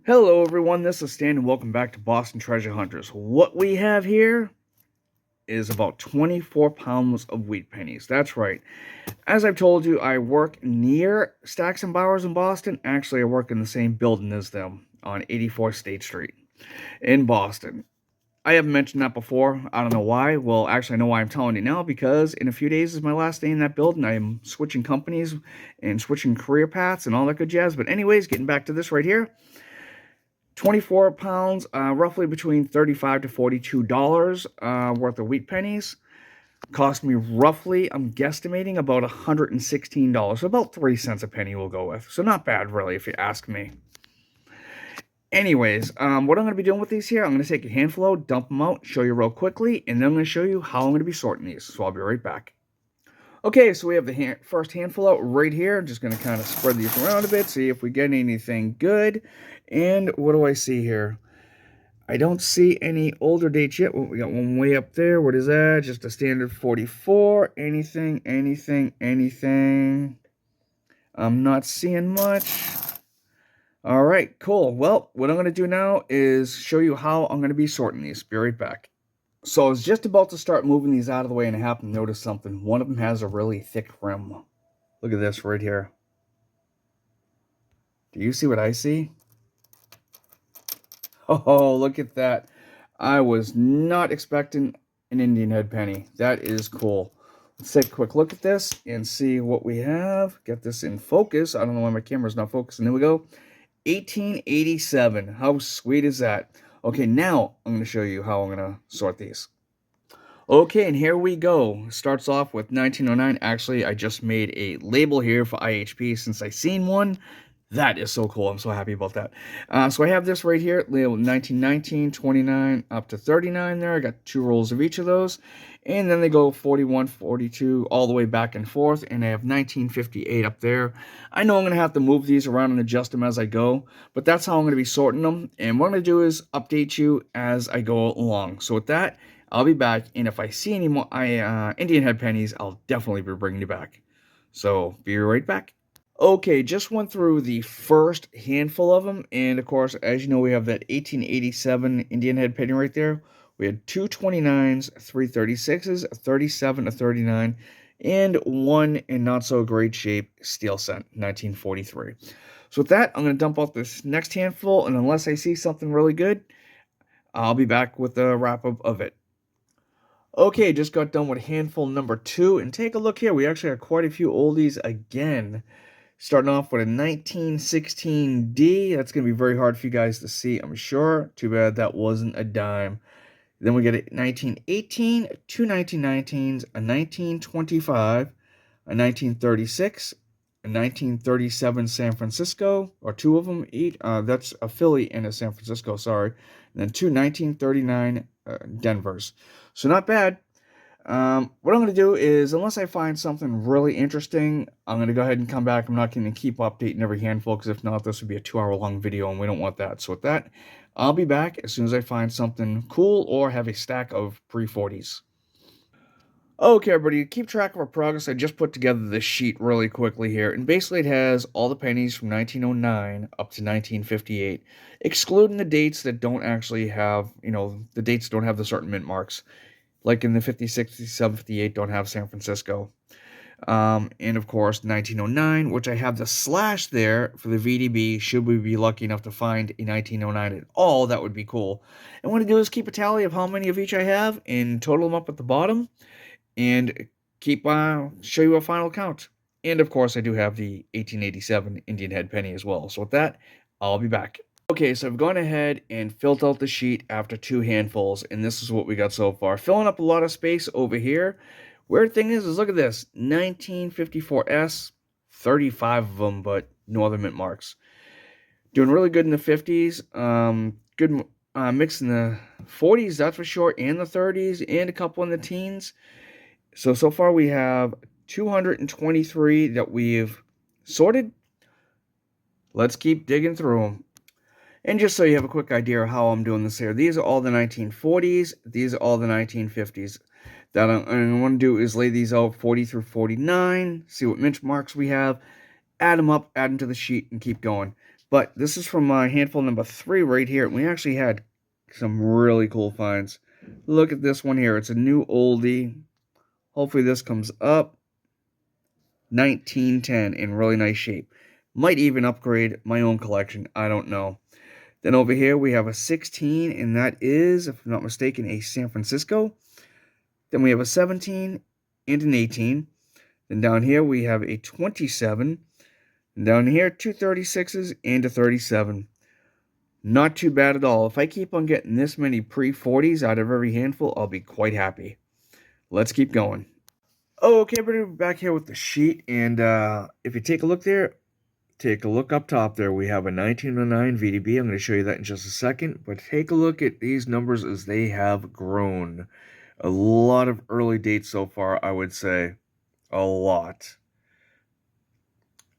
Hello everyone, this is Stan and welcome back to Boston Treasure Hunters. What we have here is about 24 pounds of wheat pennies. That's right. As I've told you, I work near Stacks and Bowers in Boston. Actually, I work in the same building as them on 84 State Street in Boston. I haven't mentioned that before. I don't know why. Well, actually, I know why I'm telling you now, because in a few days is my last day in that building. I'm switching companies and switching career paths and all that good jazz. But anyways, getting back to this right here. 24 pounds, roughly between $35 to $42 worth of wheat pennies. Cost me roughly, I'm guesstimating, about $116. So about 3 cents a penny we'll go with. So not bad, really, if you ask me. Anyways, what I'm going to be doing with these here, I'm going to take a handful out, dump them out, show you real quickly, and then I'm going to show you how I'm going to be sorting these. So I'll be right back. Okay, so we have the first handful out right here. I'm just going to kind of spread these around a bit, see if we get anything good. And what do I see here? I don't see any older dates yet. Well, we got one way up there. What is that? Just a standard 44. Anything. I'm not seeing much. All right, cool. Well, what I'm going to do now is show you how I'm going to be sorting these. Be right back. So I was just about to start moving these out of the way, and I happened to notice something. One of them has a really thick rim. Look at this right here. Do you see what I see? Oh, look at that. I was not expecting an Indian head penny. That is cool. Let's take a quick look at this and see what we have. Get this in focus. I don't know why my camera's not focusing. There we go. 1887. How sweet is that? Okay, now I'm going to show you how I'm going to sort these. Okay, and here we go. Starts off with 1909. Actually, I just made a label here for IHP since I seen one. That is so cool. I'm so happy about that. So I have this right here, labeled 1919, 29, up to 39 there. I got 2 rolls of each of those. And then they go 41, 42, all the way back and forth. And I have 1958 up there. I know I'm going to have to move these around and adjust them as I go. But that's how I'm going to be sorting them. And what I'm going to do is update you as I go along. So with that, I'll be back. And if I see any more Indian head pennies, I'll definitely be bringing you back. So be right back. Okay, just went through the first handful of them, and of course, as you know, we have that 1887 Indian head penny right there. We had 2 29s, 3 36s, a 37, a 39, and one in not so great shape steel cent, 1943. So with that, I'm going to dump out this next handful, and unless I see something really good, I'll be back with the wrap-up of it. Okay, just got done with handful number 2, and take a look here. We actually have quite a few oldies again. Starting off with a 1916D. That's going to be very hard for you guys to see, I'm sure. Too bad that wasn't a dime. Then we get a 1918, 2 1919s, a 1925, a 1936, a 1937 San Francisco, or 2 of them each. That's a Philly and a San Francisco, sorry. And then 2 1939 Denvers. So not bad. What I'm going to do is, unless I find something really interesting, I'm going to go ahead and come back. I'm not going to keep updating every handful, because if not, this would be a 2-hour-long video, and we don't want that. So with that, I'll be back as soon as I find something cool or have a stack of pre-40s. Okay, everybody, keep track of our progress. I just put together this sheet really quickly here, and basically it has all the pennies from 1909 up to 1958, excluding the dates that don't actually have, the dates don't have the certain mint marks. Like in the 50, 60, 58 don't have San Francisco. And of course, 1909, which I have the slash there for the VDB. Should we be lucky enough to find a 1909 at all, that would be cool. And what I do is keep a tally of how many of each I have and total them up at the bottom. And show you a final count. And of course, I do have the 1887 Indian head penny as well. So with that, I'll be back. Okay, so I've gone ahead and filled out the sheet after 2 handfuls, and this is what we got so far. Filling up a lot of space over here. Weird thing is look at this. 1954S, 35 of them, but no other mint marks. Doing really good in the 50s. Good mix in the 40s, that's for sure, and the 30s, and a couple in the teens. So far we have 223 that we've sorted. Let's keep digging through them. And just so you have a quick idea of how I'm doing this here, these are all the 1940s, these are all the 1950s. That I'm going to do is lay these out 40 through 49, see what mint marks we have, add them up, add them to the sheet, and keep going. But this is from handful number 3 right here. And we actually had some really cool finds. Look at this one here. It's a new oldie. Hopefully this comes up. 1910 in really nice shape. Might even upgrade my own collection. I don't know. Then over here we have a 16, and that is, if I'm not mistaken, a San Francisco. Then we have a 17 and an 18. Then down here we have a 27. And down here, 236s and a 37. Not too bad at all. If I keep on getting this many pre-40s out of every handful, I'll be quite happy. Let's keep going. Okay, we're back here with the sheet, and if you take a look there, take a look up top there. We have a 1909 VDB. I'm going to show you that in just a second, but take a look at these numbers as they have grown. A lot of early dates so far, I would say. A lot.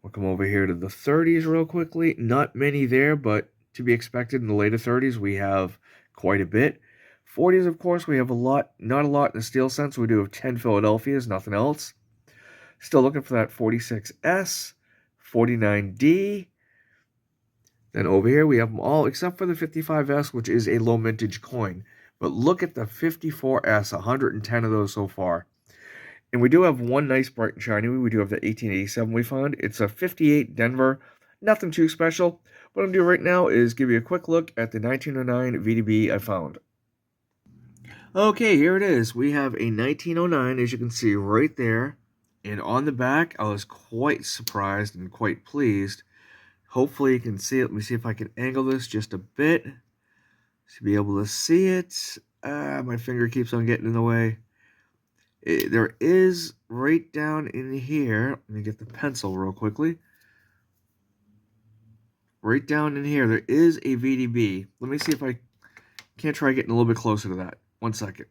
We'll come over here to the 30s real quickly. Not many there, but to be expected in the later 30s, we have quite a bit. 40s, of course, we have a lot. Not a lot in the steel sense. We do have 10 Philadelphias, nothing else. Still looking for that 46S, 49D. Then over here, we have them all except for the 55S, which is a low mintage coin. But look at the 54S, 110 of those so far. And we do have one nice bright and shiny. We do have the 1887 we found. It's a 58 Denver. Nothing too special. What I'm going to do right now is give you a quick look at the 1909 VDB I found. Okay, here it is. We have a 1909, as you can see right there. And on the back, I was quite surprised and quite pleased. Hopefully you can see it. Let me see if I can angle this just a bit to be able to see it. My finger keeps on getting in the way. There is right down in here, let me get the pencil real quickly. Right down in here, there is a VDB. Let me see if I can't try getting a little bit closer to that. 1 second.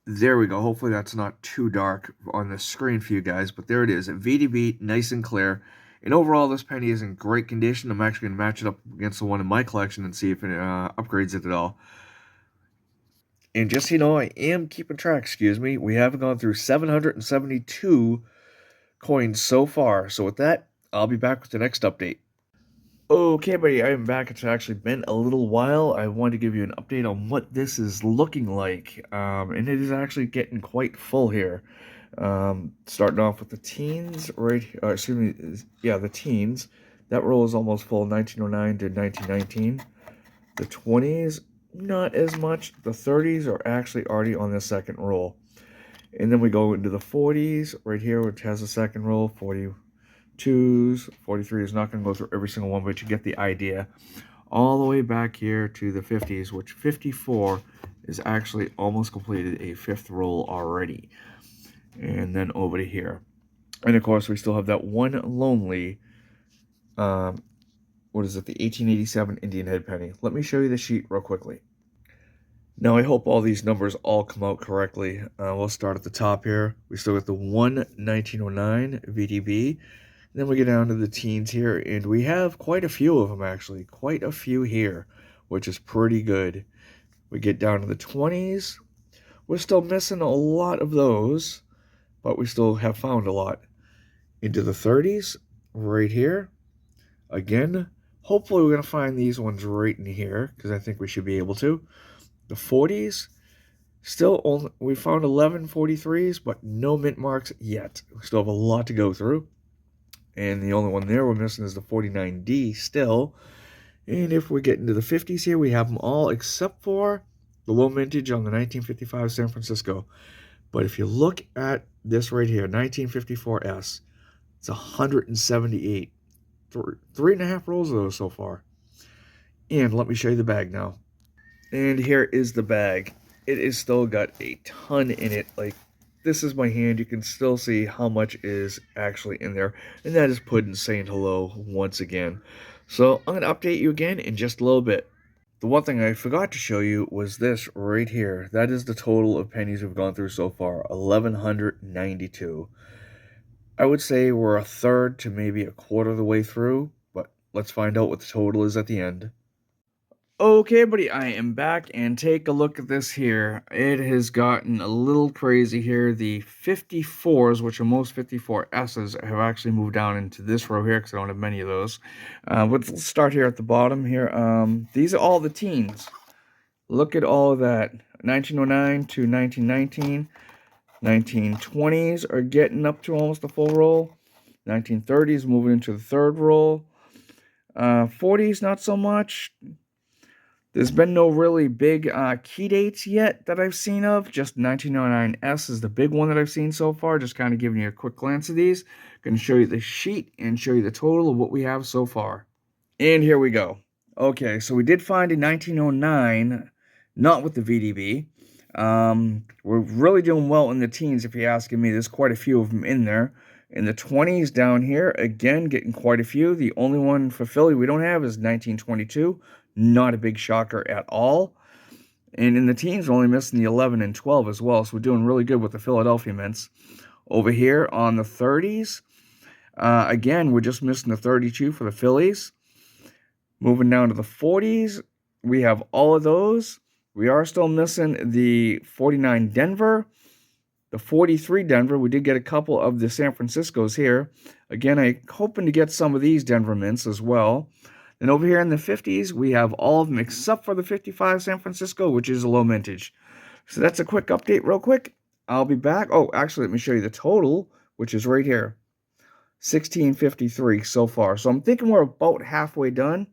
There we go. Hopefully that's not too dark on the screen for you guys, but there it is. A VDB, nice and clear. And overall, this penny is in great condition. I'm actually going to match it up against the one in my collection and see if it upgrades it at all. And just so you know, I am keeping track, we have gone through 772 coins so far. So with that, I'll be back with the next update. Okay, buddy, I am back. It's actually been a little while. I wanted to give you an update on what this is looking like. And it is actually getting quite full here. Starting off with the teens, right? The teens. That row is almost full, 1909 to 1919. The 20s, not as much. The 30s are actually already on the second roll. And then we go into the 40s, right here, which has a second roll, 42s, 43 is not going to go through every single one, but you get the idea. All the way back here to the 50s, which 54 is actually almost completed a fifth roll already. And then over to here. And of course, we still have that one lonely, what is it, the 1887 Indian head penny. Let me show you the sheet real quickly. Now, I hope all these numbers all come out correctly. We'll start at the top here. We still got the 1909 VDB. Then we get down to the teens here, and we have quite a few of them, actually. Quite a few here, which is pretty good. We get down to the 20s. We're still missing a lot of those, but we still have found a lot. Into the 30s, right here. Again, hopefully we're going to find these ones right in here, because I think we should be able to. The 40s, still only, we found 11 43s, but no mint marks yet. We still have a lot to go through. And the only one there we're missing is the 49D still. And if we get into the 50s here, we have them all except for the low mintage on the 1955 San Francisco. But if you look at this right here, 1954S, it's 178. 3.5 rolls of those so far. And let me show you the bag now. And here is the bag. It is still got a ton in it. Like, this is my hand. You can still see how much is actually in there. And that is Puddin saying hello once again. So I'm going to update you again in just a little bit. The one thing I forgot to show you was this right here. That is the total of pennies we've gone through so far, 1,192. I would say we're a third to maybe a quarter of the way through, but let's find out what the total is at the end. Okay, buddy, I am back, and take a look at this here. It has gotten a little crazy here. The 54s, which are most 54S's, have actually moved down into this row here because I don't have many of those. But let's start here at the bottom here. These are all the teens. Look at all of that. 1909 to 1919. 1920s are getting up to almost a full roll. 1930s moving into the third roll. 40s, not so much. There's been no really big key dates yet that I've seen of. Just 1909S is the big one that I've seen so far. Just kind of giving you a quick glance of these. Going to show you the sheet and show you the total of what we have so far. And here we go. Okay, so we did find a 1909, not with the VDB. We're really doing well in the teens, if you're asking me. There's quite a few of them in there. In the 20s down here, again, getting quite a few. The only one for Philly we don't have is 1922. Not a big shocker at all. And in the teens, we're only missing the 11 and 12 as well. So we're doing really good with the Philadelphia mints. Over here on the 30s, again, we're just missing the 32 for the Phillies. Moving down to the 40s, we have all of those. We are still missing the 49 Denver. The 43 Denver, we did get a couple of the San Franciscos here. Again, I'm hoping to get some of these Denver mints as well. Then over here in the 50s, we have all of them except for the 55 San Francisco, which is a low mintage. So that's a quick update real quick. I'll be back. Oh, actually, let me show you the total, which is right here. 1653 so far. So I'm thinking we're about halfway done.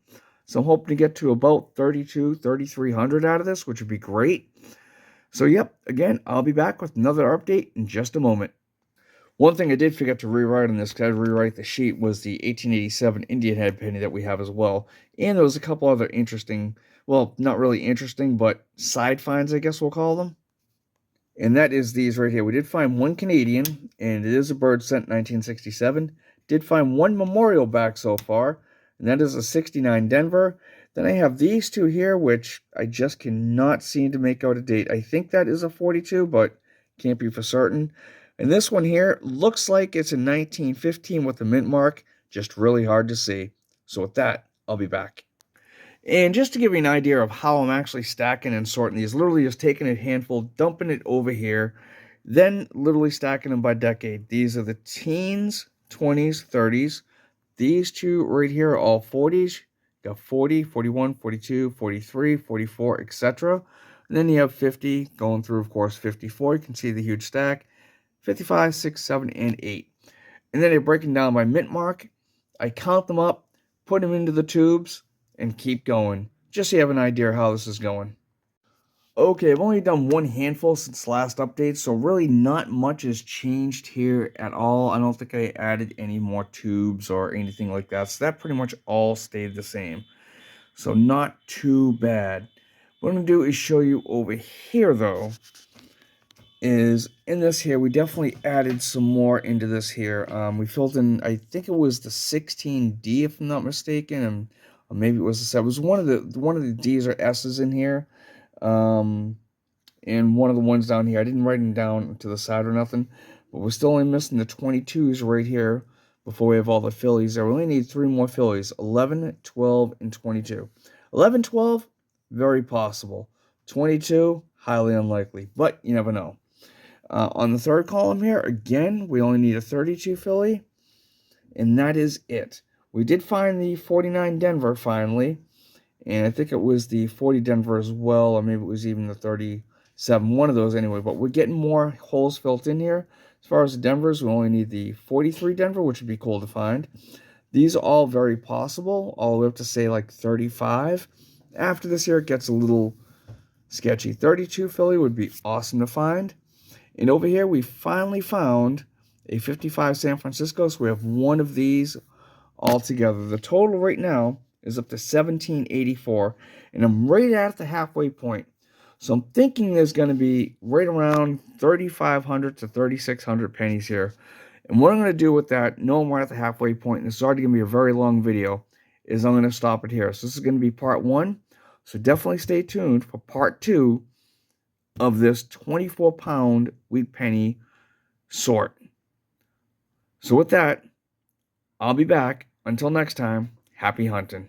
So I'm hoping to get to about 3,300 out of this, which would be great. So, yep, again, I'll be back with another update in just a moment. One thing I did forget to rewrite on this, because I had to rewrite the sheet, was the 1887 Indian head penny that we have as well. And there was a couple other interesting, well, not really interesting, but side finds, I guess we'll call them. And that is these right here. We did find one Canadian, and it is a bird sent 1967. Did find one memorial back so far, and that is a 69 Denver. Then I have these two here, which I just cannot seem to make out a date. I think that is a 42, but can't be for certain. And this one here looks like it's a 1915 with a mint mark, just really hard to see. So with that, I'll be back. And just to give you an idea of how I'm actually stacking and sorting these, literally just taking a handful, dumping it over here, then literally stacking them by decade. These are the teens, 20s, 30s. These two right here are all 40s. You got 40, 41, 42, 43, 44, etc. And then you have 50 going through, of course, 54. You can see the huge stack. 55, 6, 7, and 8. And then I break them down by mint mark. I count them up, put them into the tubes, and keep going. Just so you have an idea of how this is going. Okay, I've only done one handful since last update, so really not much has changed here at all. I don't think I added any more tubes or anything like that, so that pretty much all stayed the same. So not too bad. What I'm going to do is show you over here, though, is in this here, we definitely added some more into this here. We filled in, I think it was the 16D, if I'm not mistaken, and or maybe it was the 7. It was one of the D's or S's in here. And one of the ones down here, I didn't write them down to the side or nothing, but we're still only missing the 22s right here before we have all the Phillies there. We only need 3 more Phillies, 11, 12, and 22. 11, 12, very possible. 22, highly unlikely, but you never know. On the third column here, again, we only need a 32 Philly, and that is it. We did find the 49 Denver finally, and I think it was the 40 Denver as well, or maybe it was even the 37, one of those anyway, but we're getting more holes filled in here. As far as the Denvers, we only need the 43 Denver, which would be cool to find. These are all very possible, all the way up to, say, like 35. After this here, it gets a little sketchy. 32 Philly would be awesome to find. And over here, we finally found a 55 San Francisco, so we have one of these all together. The total right now is up to 1784, and I'm right at the halfway point. So I'm thinking there's going to be right around 3,500 to 3,600 pennies here. And what I'm going to do with that, knowing we're at the halfway point, and it's already going to be a very long video, is I'm going to stop it here. So this is going to be part 1. So definitely stay tuned for part 2 of this 24-pound wheat penny sort. So with that, I'll be back. Until next time, happy hunting.